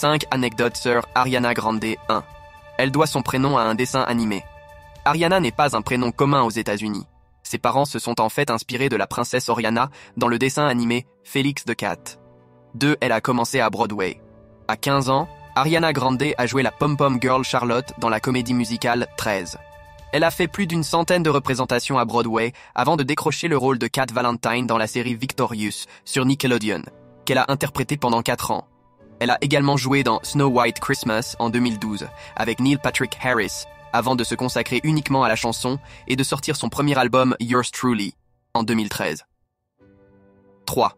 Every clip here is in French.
5 anecdotes sur Ariana Grande. 1. Elle doit son prénom à un dessin animé. Ariana n'est pas un prénom commun aux États-Unis. Ses parents se sont en fait inspirés de la princesse Oriana dans le dessin animé Félix the Cat. 2. Elle a commencé à Broadway. À 15 ans, Ariana Grande a joué la pom-pom girl Charlotte dans la comédie musicale 13. Elle a fait plus d'une centaine de représentations à Broadway avant de décrocher le rôle de Cat Valentine dans la série Victorious sur Nickelodeon, qu'elle a interprété pendant 4 ans. Elle a également joué dans Snow White Christmas en 2012 avec Neil Patrick Harris avant de se consacrer uniquement à la chanson et de sortir son premier album Yours Truly en 2013. 3.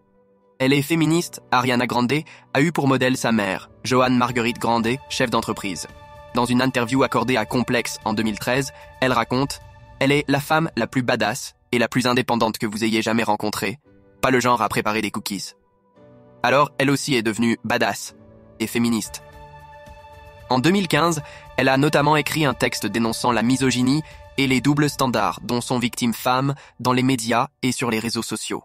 Elle est féministe. Ariana Grande a eu pour modèle sa mère, Joanne Marguerite Grande, chef d'entreprise. Dans une interview accordée à Complex en 2013, elle raconte « Elle est la femme la plus badass et la plus indépendante que vous ayez jamais rencontrée, pas le genre à préparer des cookies. » Alors, elle aussi est devenue badass et féministe. En 2015, elle a notamment écrit un texte dénonçant la misogynie et les doubles standards dont sont victimes femmes dans les médias et sur les réseaux sociaux.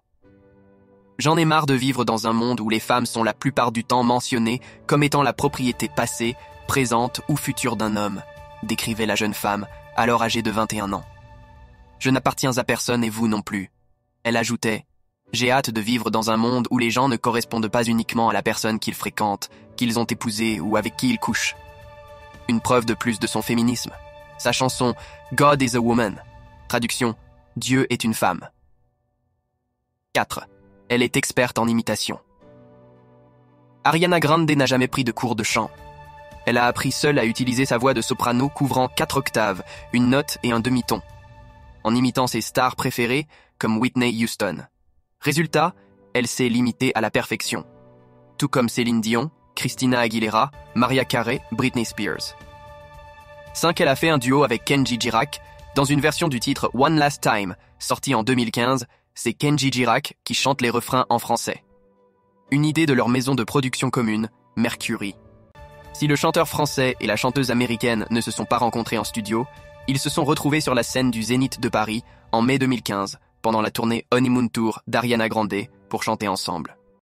J'en ai marre de vivre dans un monde où les femmes sont la plupart du temps mentionnées comme étant la propriété passée, présente ou future d'un homme, décrivait la jeune femme, alors âgée de 21 ans. Je n'appartiens à personne et vous non plus. Elle ajoutait « J'ai hâte de vivre dans un monde où les gens ne correspondent pas uniquement à la personne qu'ils fréquentent, qu'ils ont épousée ou avec qui ils couchent. » Une preuve de plus de son féminisme. Sa chanson « God is a Woman », traduction « Dieu est une femme ». 4. Elle est experte en imitation. Ariana Grande n'a jamais pris de cours de chant. Elle a appris seule à utiliser sa voix de soprano couvrant 4 octaves, une note et un demi-ton, en imitant ses stars préférées comme Whitney Houston. Résultat, elle sait l'imiter à la perfection. Tout comme Céline Dion, Christina Aguilera, Mariah Carey, Britney Spears. 5. Elle a fait un duo avec Kenji Girac dans une version du titre One Last Time, sorti en 2015. C'est Kenji Girac qui chante les refrains en français. Une idée de leur maison de production commune, Mercury. Si le chanteur français et la chanteuse américaine ne se sont pas rencontrés en studio, ils se sont retrouvés sur la scène du Zénith de Paris en mai 2015, pendant la tournée Honeymoon Tour d'Ariana Grande, pour chanter ensemble.